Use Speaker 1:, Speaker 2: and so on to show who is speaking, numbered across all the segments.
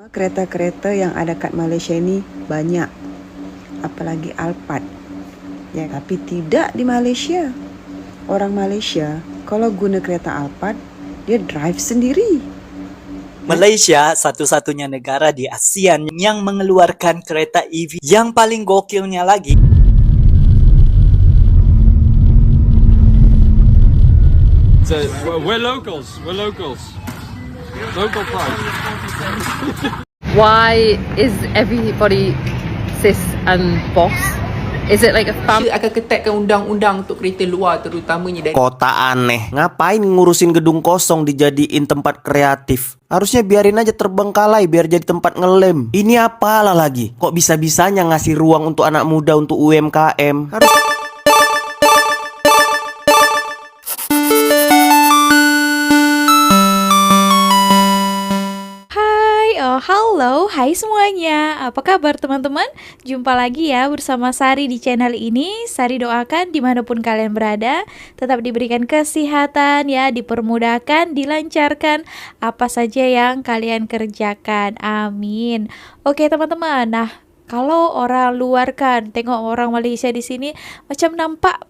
Speaker 1: Kereta-kereta yang ada kat Malaysia ni banyak, apalagi Alphard. Ya, tapi tidak di Malaysia. Orang Malaysia kalau guna kereta Alphard, dia drive sendiri.
Speaker 2: Malaysia satu-satunya negara di ASEAN yang mengeluarkan kereta EV. Yang paling gokilnya lagi,
Speaker 3: So we're locals. We're locals. Local pride.
Speaker 4: Why is everybody sis and boss? Is it like a family?
Speaker 5: Akan ketatkan undang-undang untuk kereta luar terutamanya dari
Speaker 6: Kota aneh, ngapain ngurusin gedung kosong dijadiin tempat kreatif? Harusnya biarin aja terbengkalai biar jadi tempat ngelem. Ini apalah lagi? Kok bisa-bisanya ngasih ruang untuk anak muda untuk UMKM? Harus
Speaker 7: Halo, hai semuanya. Apa kabar teman-teman? Jumpa lagi ya bersama Sari di channel ini. Sari doakan dimanapun kalian berada, tetap diberikan kesehatan ya, dipermudahkan, dilancarkan apa saja yang kalian kerjakan. Amin. Oke teman-teman, nah kalau orang luar kan, tengok orang Malaysia di sini macam nampak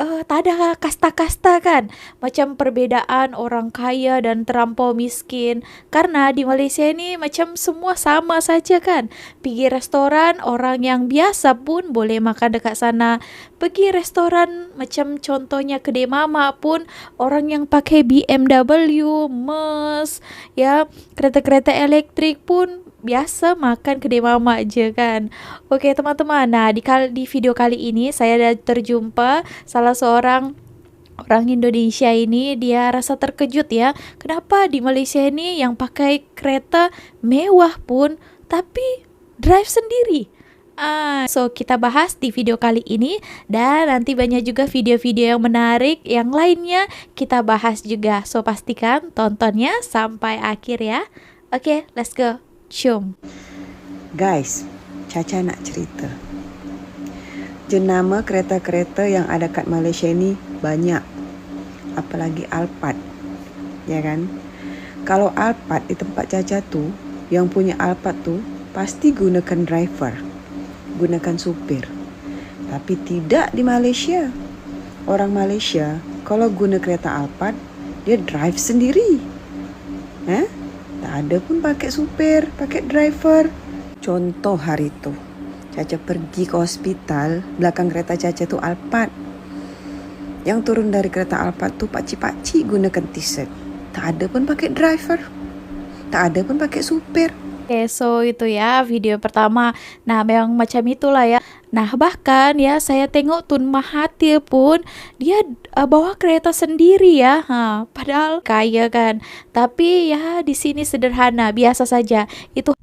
Speaker 7: tak ada kasta-kasta kan, macam perbedaan orang kaya dan terlampau miskin. Karena di Malaysia ini macam semua sama saja kan. Pergi restoran, orang yang biasa pun boleh makan dekat sana. Pergi restoran macam contohnya kedai mamak pun, orang yang pakai BMW, Merc, ya, kereta-kereta elektrik pun biasa makan kedai mamak je kan. Oke teman-teman, nah di video kali ini saya dah terjumpa salah seorang orang Indonesia ini. Dia rasa terkejut ya, kenapa di Malaysia ini yang pakai kereta mewah pun tapi drive sendiri. So kita bahas di video kali ini, dan nanti banyak juga video-video yang menarik yang lainnya kita bahas juga. So pastikan tontonnya sampai akhir ya. Oke, let's go. Cium.
Speaker 1: Guys, Caca nak cerita. Jenama kereta-kereta yang ada kat Malaysia ni banyak, apalagi Alphard. Ya kan? Kalau Alphard di tempat Caca tu, yang punya Alphard tu pasti gunakan driver, gunakan supir. Tapi tidak di Malaysia. Orang Malaysia kalau guna kereta Alphard, dia drive sendiri. Tak ada pun pakai supir, pakai driver. Contoh hari tu, Caca pergi ke hospital, belakang kereta Caca tu Alphard. Yang turun dari kereta Alphard tu pakcik-pakcik gunakan t-shirt. Tak ada pun pakai driver, tak ada pun pakai supir.
Speaker 7: Oke, so itu ya video pertama. Nah, memang macam itulah ya. Nah, bahkan ya saya tengok Tun Mahathir pun dia bawa kereta sendiri ya. Padahal kaya kan. Tapi ya di sini sederhana, biasa saja. Itu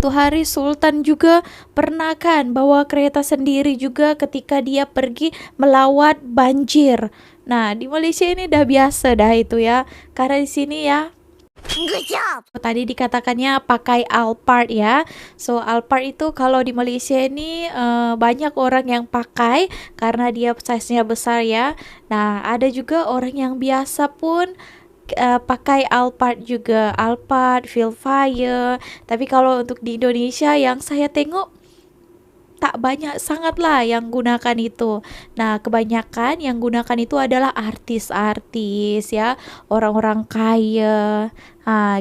Speaker 7: itu hari Sultan juga pernah kan bawa kereta sendiri juga ketika dia pergi melawat banjir. Nah, di Malaysia ini dah biasa dah itu ya. Karena di sini ya, good job. Tadi dikatakannya pakai Alphard ya. So Alphard itu kalau di Malaysia ini banyak orang yang pakai karena dia size-nya besar ya. Nah, ada juga orang yang biasa pun pakai Alphard juga, Alphard, Fieldfire. Tapi kalau untuk di Indonesia yang saya tengok tak banyak sangat lah yang gunakan itu. Nah, kebanyakan yang gunakan itu adalah artis-artis ya, orang-orang kaya.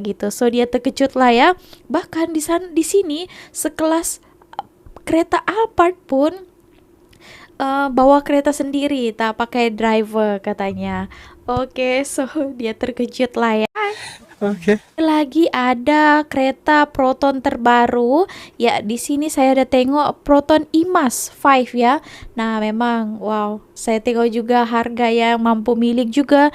Speaker 7: Gitu. So dia terkejut lah ya. Bahkan di sini sekelas kereta Alphard pun bawa kereta sendiri, tak pakai driver katanya. Oke, so dia terkejut lah ya.
Speaker 6: Oke.
Speaker 7: Lagi ada kereta Proton terbaru. Ya, di sini saya ada tengok Proton IMAS 5 ya. Nah, memang wow, saya tengok juga harga yang mampu milik juga.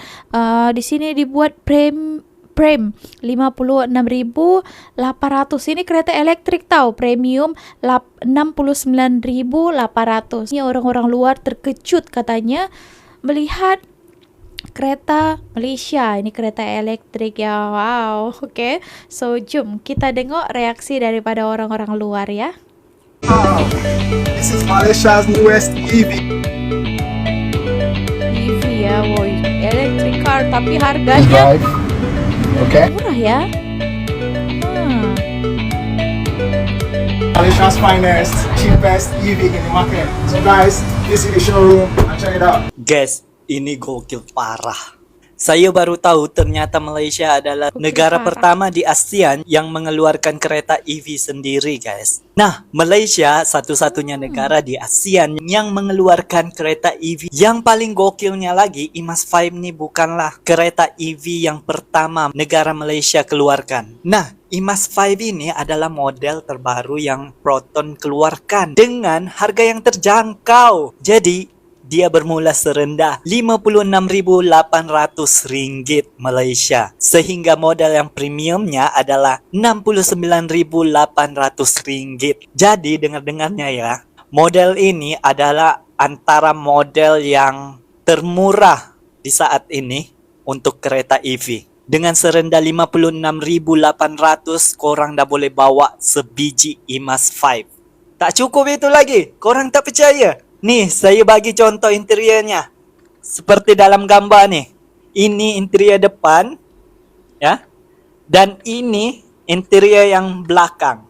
Speaker 7: Di sini dibuat Prem 56.800. Ini kereta elektrik tahu, premium 69.800. Ini orang-orang luar terkejut katanya melihat kereta Malaysia. Ini kereta elektrik ya. Wow. Oke. So, jom kita tengok reaksi daripada orang-orang luar ya.
Speaker 8: This is Malaysia's newest EV.
Speaker 7: EV ya, woi. Electric car tapi harganya
Speaker 8: Okay.
Speaker 7: murah ya.
Speaker 8: Malaysia's finest, cheapest EV in the market. So guys, this is the showroom. Check it out.
Speaker 2: Guys, ini gokil parah. Saya baru tahu ternyata Malaysia adalah
Speaker 7: Gokil
Speaker 2: negara
Speaker 7: parah.
Speaker 2: pertama di ASEAN yang mengeluarkan kereta EV sendiri, guys. Nah, Malaysia satu-satunya negara di ASEAN yang mengeluarkan kereta EV. Yang paling gokilnya lagi, IMAS 5 nih bukanlah kereta EV yang pertama negara Malaysia keluarkan. Nah, IMAS 5 ini adalah model terbaru yang Proton keluarkan dengan harga yang terjangkau. Jadi, dia bermula serendah RM56.800 Malaysia. Sehingga model yang premiumnya adalah RM69.800. Jadi dengar-dengarnya ya, model ini adalah antara model yang termurah di saat ini untuk kereta EV. Dengan serendah 56.800, korang dah boleh bawa sebiji IMAS 5. Tak cukup itu lagi, korang tak percaya? Nih, saya bagi contoh interiornya. Seperti dalam gambar nih. Ini interior depan, ya. Dan ini interior yang belakang.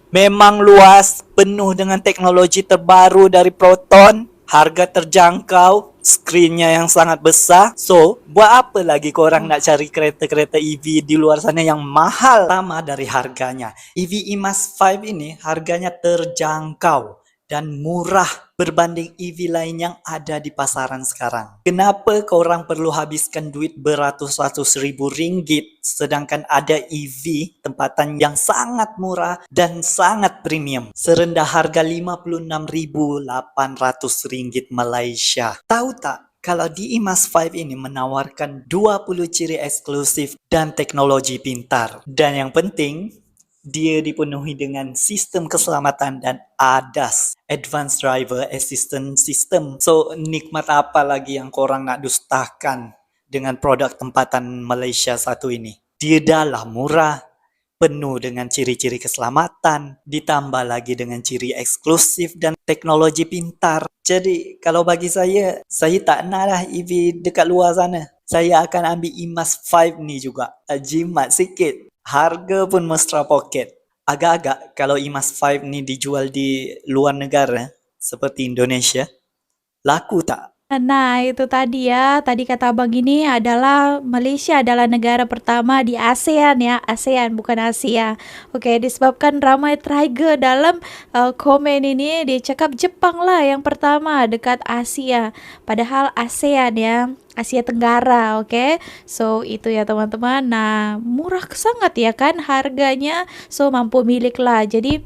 Speaker 2: Memang luas, penuh dengan teknologi terbaru dari Proton, harga terjangkau, skrinnya yang sangat besar. So, buat apa lagi korang nak cari kereta-kereta EV di luar sana yang mahal? Pertama dari harganya. EV IMAS 5 ini harganya terjangkau dan murah berbanding EV lain yang ada di pasaran sekarang. Kenapa korang perlu habiskan duit beratus-ratus ribu ringgit sedangkan ada EV tempatan yang sangat murah dan sangat premium serendah harga RM56.800 Malaysia. Tahu tak? Kalau di IMAS 5 ini menawarkan 20 ciri eksklusif dan teknologi pintar. Dan yang penting, dia dipenuhi dengan sistem keselamatan dan ADAS, Advanced Driver Assistance System. So, nikmat apa lagi yang korang nak dustakan dengan produk tempatan Malaysia satu ini? Dia dah murah, penuh dengan ciri-ciri keselamatan, ditambah lagi dengan ciri eksklusif dan teknologi pintar. Jadi, kalau bagi saya tak nak lah EV dekat luar sana. Saya akan ambil IMAS 5 ni juga. Jimat sikit. Harga pun mesra poket. Agak-agak kalau IMAS 5 ni dijual di luar negara seperti Indonesia, laku tak?
Speaker 7: Nah, itu tadi ya. Tadi kata Abang ini adalah Malaysia adalah negara pertama di ASEAN ya. ASEAN bukan Asia. Oke, disebabkan ramai trigger dalam komen ini, dia cakap Jepang lah yang pertama dekat Asia. Padahal ASEAN ya. Asia Tenggara, oke. So, itu ya teman-teman. Nah, murah sangat ya kan harganya. So, mampu milik lah. Jadi,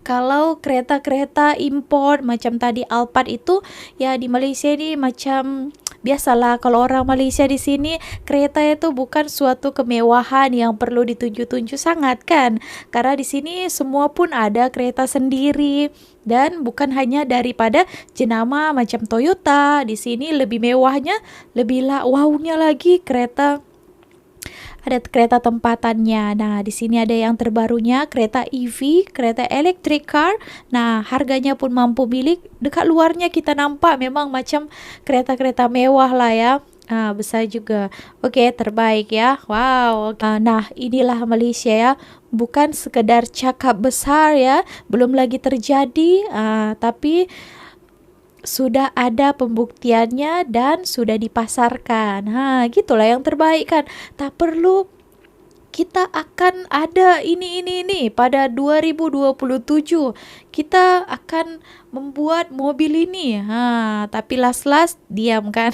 Speaker 7: kalau kereta-kereta import macam tadi Alphard itu ya di Malaysia ni macam biasalah, kalau orang Malaysia di sini kereta itu bukan suatu kemewahan yang perlu ditunjuk-tunjuk sangat kan. Karena di sini semua pun ada kereta sendiri dan bukan hanya daripada jenama macam Toyota. Di sini lebih mewahnya, lebih wownya lagi kereta. Ada kereta tempatannya. Nah, di sini ada yang terbarunya, kereta EV, kereta electric car. Nah, harganya pun mampu milik. Dekat luarnya kita nampak memang macam kereta-kereta mewah lah ya. Besar juga. Oke, terbaik ya. Wow. Nah, inilah Malaysia ya. Bukan sekedar cakap besar ya. Belum lagi terjadi. Tapi sudah ada pembuktiannya dan sudah dipasarkan. Gitulah yang terbaik kan. Tak perlu kita akan ada ini pada 2027 kita akan membuat mobil ini. Tapi last diam kan.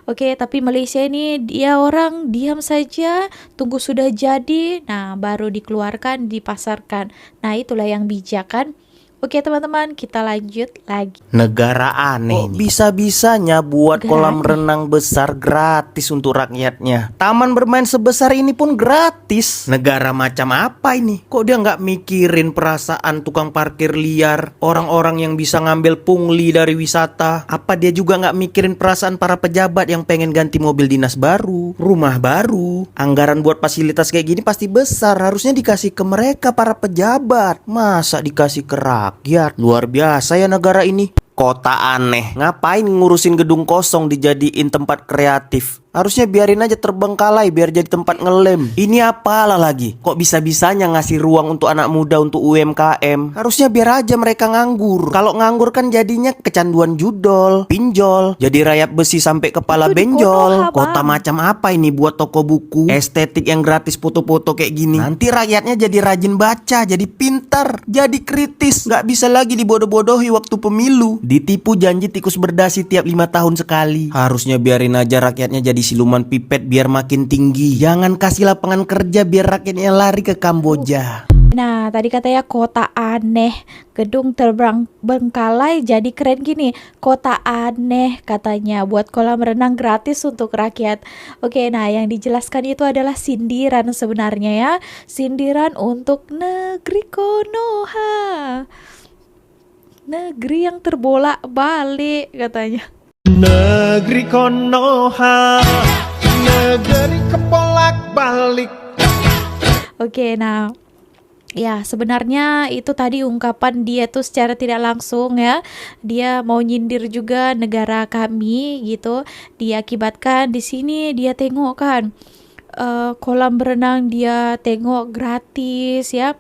Speaker 7: Oke, tapi Malaysia ini dia orang diam saja, tunggu sudah jadi, nah baru dikeluarkan, dipasarkan. Nah, itulah yang bijak kan. Oke teman-teman, kita lanjut lagi.
Speaker 6: Negara aneh. Kok bisa-bisanya buat
Speaker 7: Negara
Speaker 6: kolam
Speaker 7: aneh.
Speaker 6: renang besar gratis untuk rakyatnya. Taman bermain sebesar ini pun gratis. Negara macam apa ini? Kok dia nggak mikirin perasaan tukang parkir liar, orang-orang yang bisa ngambil pungli dari wisata? Apa dia juga nggak mikirin perasaan para pejabat yang pengen ganti mobil dinas baru, rumah baru? Anggaran buat fasilitas kayak gini pasti besar. Harusnya dikasih ke mereka para pejabat. Masa dikasih ke rakyat? Luar biasa ya negara ini. Kota aneh. Ngapain ngurusin gedung kosong dijadiin tempat kreatif? Harusnya biarin aja terbengkalai biar jadi tempat ngelem. Ini apalah lagi? Kok bisa-bisanya ngasih ruang untuk anak muda untuk UMKM? Harusnya biar aja mereka nganggur. Kalau nganggur kan jadinya kecanduan judol, pinjol, jadi rayap besi sampai kepala
Speaker 7: Itu di
Speaker 6: benjol.
Speaker 7: Konoha,
Speaker 6: Kota
Speaker 7: Bang.
Speaker 6: macam apa ini buat toko buku? Estetik yang gratis foto-foto kayak gini. Nanti rakyatnya jadi rajin baca, jadi pintar, jadi kritis. Nggak bisa lagi dibodoh-bodohi waktu pemilu. Ditipu janji tikus berdasi tiap 5 tahun sekali. Harusnya biarin aja rakyatnya jadi siluman pipet biar makin tinggi. Jangan kasih lapangan kerja biar rakyatnya lari ke Kamboja.
Speaker 7: Nah, tadi katanya kota aneh, gedung terbengkalai jadi keren gini. Kota aneh katanya buat kolam renang gratis untuk rakyat. Oke, nah yang dijelaskan itu adalah sindiran sebenarnya ya. Sindiran untuk negeri Konoha. Negeri yang terbolak-balik katanya.
Speaker 6: Negeri Konoha, negeri kebolak-balik.
Speaker 7: Oke, nah ya sebenarnya itu tadi ungkapan dia tuh secara tidak langsung ya. Dia mau nyindir juga negara kami gitu. Diakibatkan di sini dia tengok kan kolam berenang dia tengok gratis ya.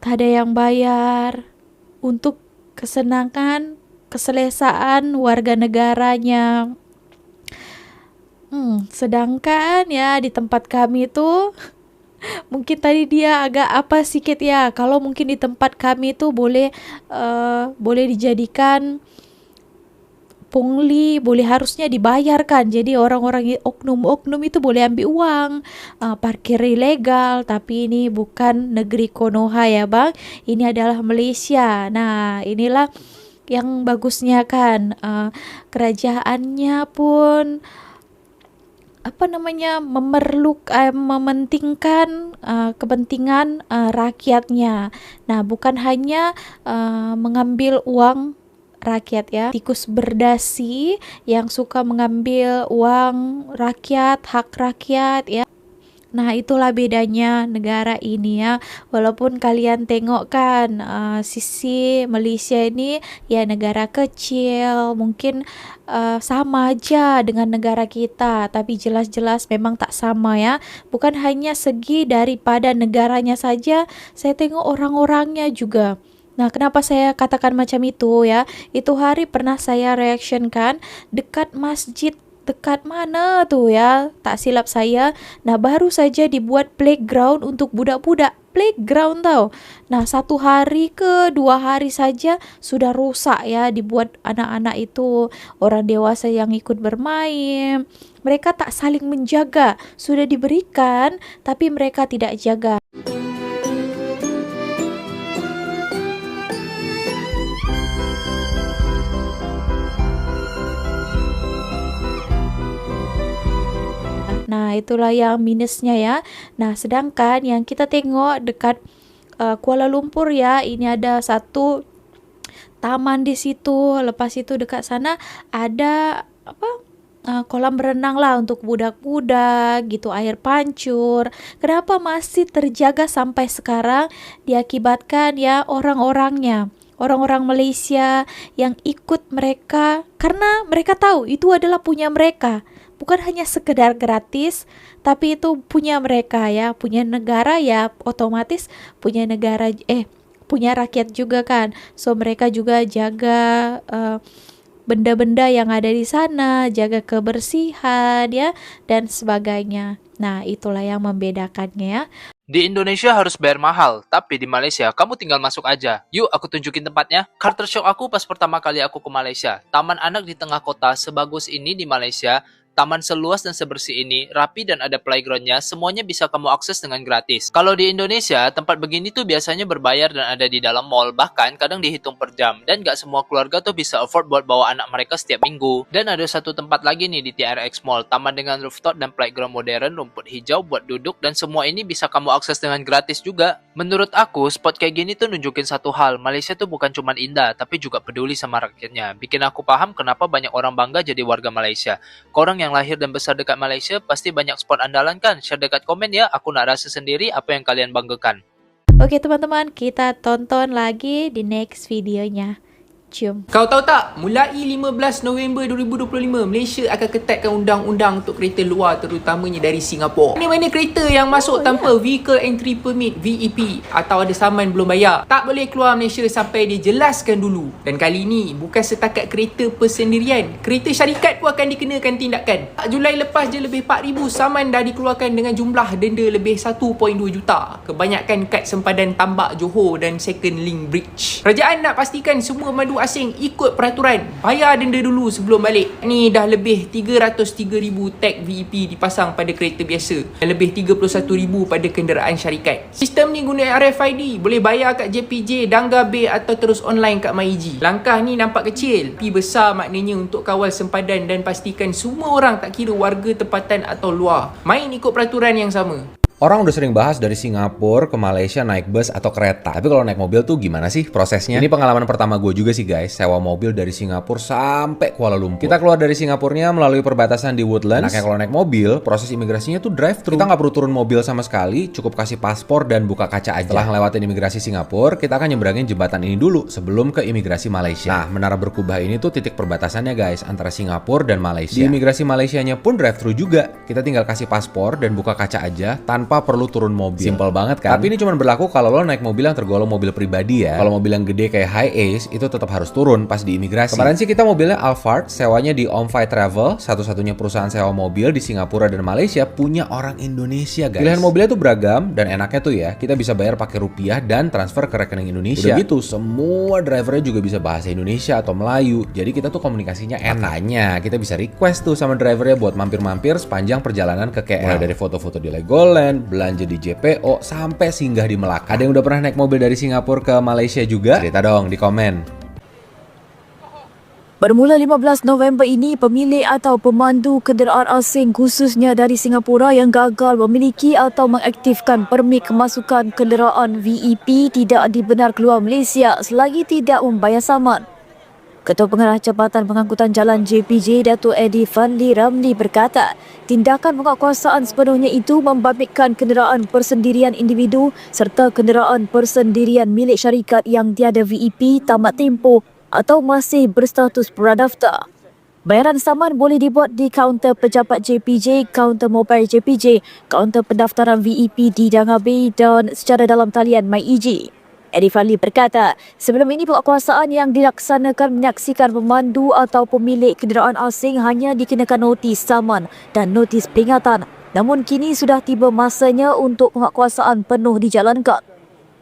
Speaker 7: Tak ada yang bayar untuk kesenangan, keselesaan warga negaranya. Sedangkan ya di tempat kami tuh mungkin tadi dia agak apa sedikit ya. Kalau mungkin di tempat kami tuh boleh dijadikan pungli, boleh harusnya dibayarkan. Jadi orang-orang oknum-oknum itu boleh ambil uang, parkir ilegal. Tapi ini bukan negeri Konoha ya bang, ini adalah Malaysia. Nah inilah yang bagusnya kan, kerajaannya pun mementingkan kepentingan rakyatnya. Nah bukan hanya mengambil uang rakyat ya, tikus berdasi yang suka mengambil uang rakyat, hak rakyat ya. Nah itulah bedanya negara ini ya. Walaupun kalian tengok kan sisi Malaysia ini ya negara kecil, mungkin sama aja dengan negara kita, tapi jelas-jelas memang tak sama ya. Bukan hanya segi daripada negaranya saja, saya tengok orang-orangnya juga. Nah kenapa saya katakan macam itu ya, itu hari pernah saya reaction kan dekat masjid. Dekat mana tuh ya, tak silap saya. Nah baru saja dibuat playground untuk budak-budak. Playground tau. Nah 1 hari ke 2 hari saja sudah rusak ya, dibuat anak-anak itu, orang dewasa yang ikut bermain. Mereka tak saling menjaga. Sudah diberikan tapi mereka tidak jaga. Nah itulah yang minusnya ya. Nah sedangkan yang kita tengok dekat Kuala Lumpur ya, ini ada satu taman di situ. Lepas itu dekat sana ada kolam berenang lah untuk budak-budak gitu, air pancur. Kenapa masih terjaga sampai sekarang? Diakibatkan ya orang-orangnya, orang-orang Malaysia yang ikut mereka, karena mereka tahu itu adalah punya mereka. Bukan hanya sekedar gratis, tapi itu punya mereka ya, punya negara ya, otomatis punya negara, punya rakyat juga kan. So mereka juga jaga benda-benda yang ada di sana, jaga kebersihan ya, dan sebagainya. Nah itulah yang membedakannya ya.
Speaker 5: Di Indonesia harus bayar mahal, tapi di Malaysia kamu tinggal masuk aja. Yuk aku tunjukin tempatnya. Culture shock aku pas pertama kali aku ke Malaysia. Taman anak di tengah kota sebagus ini di Malaysia Taman seluas dan sebersih ini, rapi dan ada playgroundnya, semuanya bisa kamu akses dengan gratis. Kalau di Indonesia, tempat begini tuh biasanya berbayar dan ada di dalam mall, bahkan kadang dihitung per jam. Dan gak semua keluarga tuh bisa afford buat bawa anak mereka setiap minggu. Dan ada satu tempat lagi nih di TRX Mall, taman dengan rooftop dan playground modern, rumput hijau buat duduk, dan semua ini bisa kamu akses dengan gratis juga. Menurut aku, spot kayak gini tuh nunjukin satu hal, Malaysia tuh bukan cuma indah, tapi juga peduli sama rakyatnya. Bikin aku paham kenapa banyak orang bangga jadi warga Malaysia. Korang yang lahir dan besar dekat Malaysia pasti banyak spot andalan kan? Share dekat komen ya, aku nak rasa sendiri apa yang kalian banggakan.
Speaker 7: Oke teman-teman, kita tonton lagi di next videonya. Cium.
Speaker 9: Kau tahu tak, mulai 15 November 2025, Malaysia akan ketatkan undang-undang untuk kereta luar, terutamanya dari Singapura. Mana-mana kereta yang masuk tanpa Vehicle Entry Permit VEP atau ada saman belum bayar, tak boleh keluar Malaysia sampai dijelaskan dulu. Dan kali ini bukan setakat kereta persendirian, kereta syarikat pun akan dikenakan tindakan. Julai lepas je lebih 4,000 saman dah dikeluarkan dengan jumlah denda lebih 1.2 juta. Kebanyakan kad sempadan Tambak Johor dan Second Link Bridge. Kerajaan nak pastikan semua pemandu asing ikut peraturan, bayar denda dulu sebelum balik. Ni dah lebih 303,000 tag VEP dipasang pada kereta biasa dan lebih 31,000 pada kenderaan syarikat. Sistem ni guna RFID, boleh bayar kat JPJ, Dangga Bay atau terus online kat MyEG. Langkah ni nampak kecil, tapi besar maknanya untuk kawal sempadan dan pastikan semua orang tak kira warga tempatan atau luar main ikut peraturan yang sama.
Speaker 10: Orang udah sering bahas dari Singapura ke Malaysia naik bus atau kereta. Tapi kalau naik mobil tuh gimana sih prosesnya? Ini pengalaman pertama gue juga sih guys, sewa mobil dari Singapura sampai Kuala Lumpur. Kita keluar dari Singapurnya melalui perbatasan di Woodlands. Enaknya kalau naik mobil, proses imigrasinya tuh drive-thru. Kita nggak perlu turun mobil sama sekali, cukup kasih paspor dan buka kaca aja. Setelah ngelewatin imigrasi Singapura, kita akan nyebrangin jembatan ini dulu sebelum ke imigrasi Malaysia. Nah, Menara Berkubah ini tuh titik perbatasannya guys, antara Singapura dan Malaysia. Di imigrasi Malaysianya pun drive-thru juga. Kita tinggal kasih paspor dan buka kaca aja tanpa perlu turun mobil. Simple banget kan? Tapi ini cuma berlaku kalau lo naik mobil yang tergolong mobil pribadi ya. Kalau mobil yang gede kayak Hi-Ace itu tetap harus turun pas di imigrasi. Kemarin sih kita mobilnya Alphard, sewanya di Omfai Travel, satu-satunya perusahaan sewa mobil di Singapura dan Malaysia punya orang Indonesia guys. Pilihan mobilnya tuh beragam dan enaknya tuh ya, kita bisa bayar pakai rupiah dan transfer ke rekening Indonesia. Udah gitu, semua drivernya juga bisa bahasa Indonesia atau Melayu. Jadi kita tuh komunikasinya enaknya. Kita bisa request tuh sama drivernya buat mampir-mampir sepanjang perjalanan ke KL. Mulai dari foto-foto di Legoland, belanja di JPO, sampai singgah di Melaka. Ada yang udah pernah naik mobil dari Singapura ke Malaysia juga? Cerita dong di komen.
Speaker 11: Bermula 15 November ini, pemilik atau pemandu kenderaan asing khususnya dari Singapura yang gagal memiliki atau mengaktifkan permit kemasukan kenderaan VEP tidak dibenar keluar Malaysia selagi tidak membayar saman. Ketua Pengarah Jabatan Pengangkutan Jalan JPJ, Datuk Eddie Fadli Ramli berkata, tindakan penguatkuasaan sepenuhnya itu membabitkan kenderaan persendirian individu serta kenderaan persendirian milik syarikat yang tiada VEP, tamat tempoh atau masih berstatus pradaftar. Bayaran saman boleh dibuat di kaunter pejabat JPJ, kaunter mobile JPJ, kaunter pendaftaran VEP di Dangga Bay dan secara dalam talian MyEG. Eddie Fadli berkata, sebelum ini penguatkuasaan yang dilaksanakan menyaksikan pemandu atau pemilik kenderaan asing hanya dikenakan notis saman dan notis peringatan. Namun kini sudah tiba masanya untuk penguatkuasaan penuh dijalankan.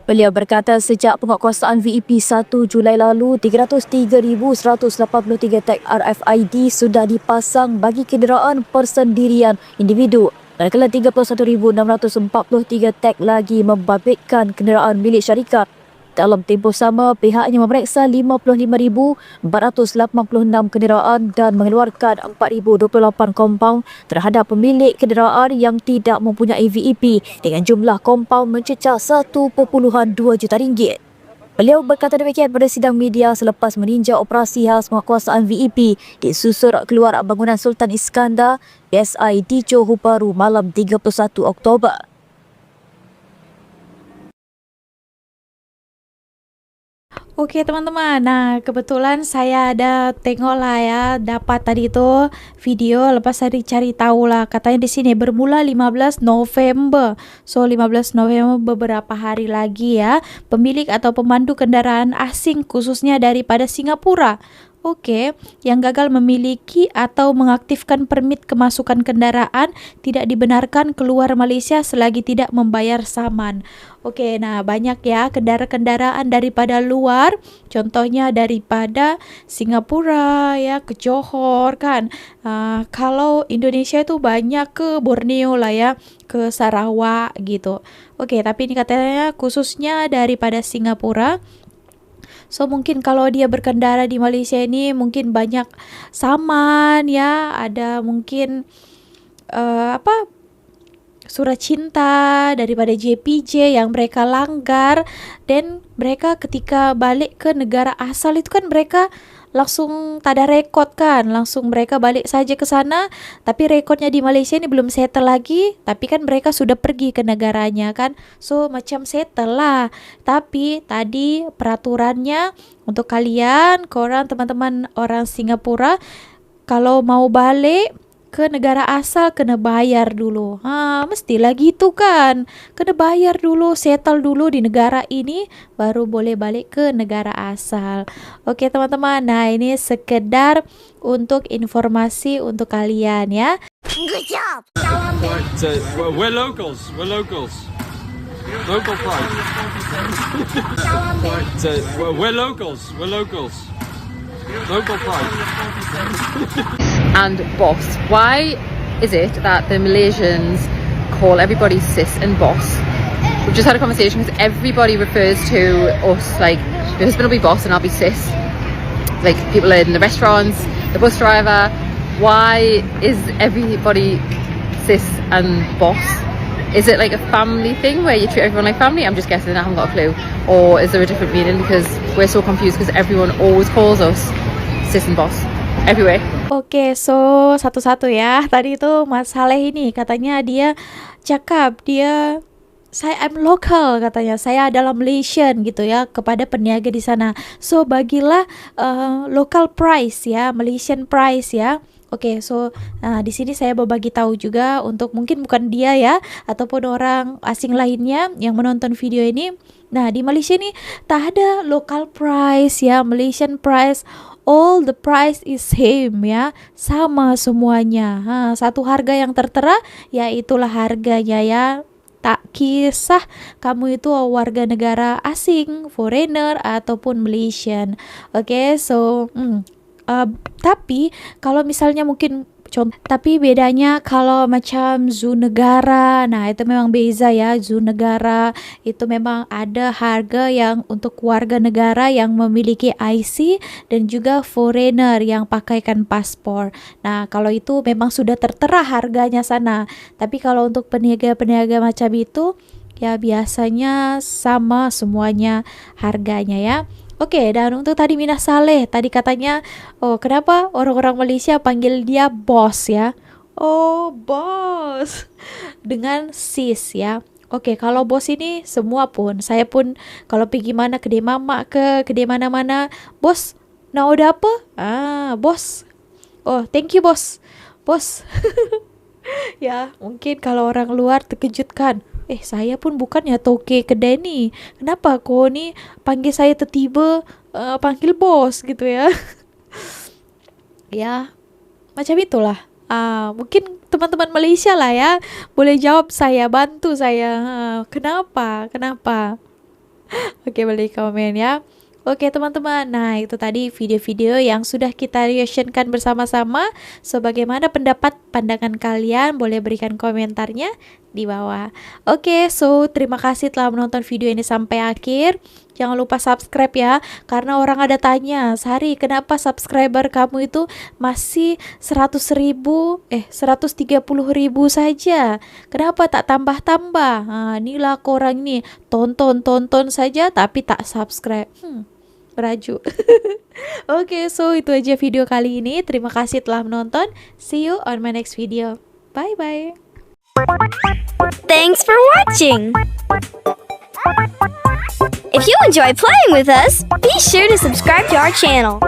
Speaker 11: Beliau berkata sejak penguatkuasaan VEP 1 Julai lalu, 303,183 tag RFID sudah dipasang bagi kenderaan persendirian individu. Manakala 31,643 tag lagi membabitkan kenderaan milik syarikat. Dalam tempoh sama, pihaknya memeriksa 55,486 kenderaan dan mengeluarkan 4,028 kompaun terhadap pemilik kenderaan yang tidak mempunyai VEP dengan jumlah kompaun mencecah 1.2 juta ringgit. Beliau berkata demikian pada sidang media selepas meninjau operasi khas penguatkuasaan VEP di susur keluar bangunan Sultan Iskandar, PSI di Johor Bahru malam 31 Oktober.
Speaker 7: Oke teman-teman, nah kebetulan saya ada tengok lah ya, dapat tadi tu video, lepas saya cari tahu lah, katanya di sini bermula 15 November. So 15 November beberapa hari lagi ya, pemilik atau pemandu kendaraan asing khususnya daripada Singapura Oke, yang gagal memiliki atau mengaktifkan permit kemasukan kendaraan tidak dibenarkan keluar Malaysia selagi tidak membayar saman. Oke, nah banyak ya kendaraan daripada luar, contohnya daripada Singapura ya ke Johor kan. Kalau Indonesia itu banyak ke Borneo lah ya, ke Sarawak gitu. Oke, tapi ini katanya khususnya daripada Singapura. So mungkin kalau dia berkendara di Malaysia ini mungkin banyak saman ya, ada mungkin surat cinta daripada JPJ yang mereka langgar, dan mereka ketika balik ke negara asal itu kan mereka langsung tak ada rekod kan, langsung mereka balik saja ke sana, tapi rekodnya di Malaysia ini belum settle lagi, tapi kan mereka sudah pergi ke negaranya kan, so macam settle lah. Tapi tadi peraturannya untuk kalian, korang teman-teman orang Singapura, kalau mau balik ke negara asal kena bayar dulu. Mestilah gitu kan. Kena bayar dulu, settle dulu di negara ini baru boleh balik ke negara asal. Oke teman-teman, nah ini sekedar untuk informasi untuk kalian ya.
Speaker 3: Good job. We're locals. Local price. We're locals. Local price.
Speaker 4: And boss. Why is it that the Malaysians call everybody sis and boss? We've just had a conversation because everybody refers to us like your husband will be boss and I'll be sis. Like people in the restaurants, the bus driver. Why is everybody sis and boss? Is it like a family thing where you treat everyone like family? I'm just guessing, I haven't got a clue. Or is there a different meaning? Because we're so confused because everyone always calls us sis and boss everywhere.
Speaker 7: Oke, so satu-satu ya. Tadi itu Mas Saleh ini katanya dia cakap I'm local katanya, saya adalah Malaysian gitu ya kepada peniaga di sana. So bagilah local price ya, Malaysian price ya. Oke, so di sini saya mau bagi tahu juga untuk mungkin bukan dia ya ataupun orang asing lainnya yang menonton video ini. Nah, di Malaysia ini tak ada local price ya, Malaysian price. All the price is same ya, sama semuanya. Satu harga yang tertera, ya itulah harganya ya. Tak kisah kamu itu warga negara asing, foreigner ataupun Malaysian. Oke, so tapi kalau misalnya mungkin tapi bedanya kalau macam zoo negara, nah itu memang beza ya. Zoo negara itu memang ada harga yang untuk warga negara yang memiliki IC dan juga foreigner yang pakaikan paspor. Nah kalau itu memang sudah tertera harganya sana. Tapi kalau untuk peniaga-peniaga macam itu ya biasanya sama semuanya harganya ya. Oke, dan untuk tadi Minah Saleh, tadi katanya, kenapa orang-orang Malaysia panggil dia bos ya? Oh, bos. Dengan sis ya. Oke, kalau bos ini semua pun, saya pun kalau pergi mana kedai mamak ke kedai mana-mana, bos, nak order apa? Bos. Oh, thank you bos. Bos. Ya, mungkin kalau orang luar terkejut kan. Saya pun bukannya toke kedai ni. Kenapa kau ni panggil saya tiba-tiba panggil bos gitu ya? Ya, macam itulah. Mungkin teman-teman Malaysia lah ya boleh jawab saya, bantu saya. Kenapa? Oke, boleh komen ya. Oke teman-teman, nah itu tadi video-video yang sudah kita reactionkan bersama-sama. So bagaimana pandangan kalian? Boleh berikan komentarnya di bawah. Oke, so terima kasih telah menonton video ini sampai akhir. Jangan lupa subscribe ya, karena orang ada tanya, Sari kenapa subscriber kamu itu masih 130.000 saja? Kenapa tak tambah-tambah? Inilah korang ini tonton saja tapi tak subscribe. Raju. Oke, so itu aja video kali ini. Terima kasih telah menonton. See you on my next video. Bye bye.
Speaker 12: Thanks for watching. If you enjoy playing with us, be sure to subscribe to our channel.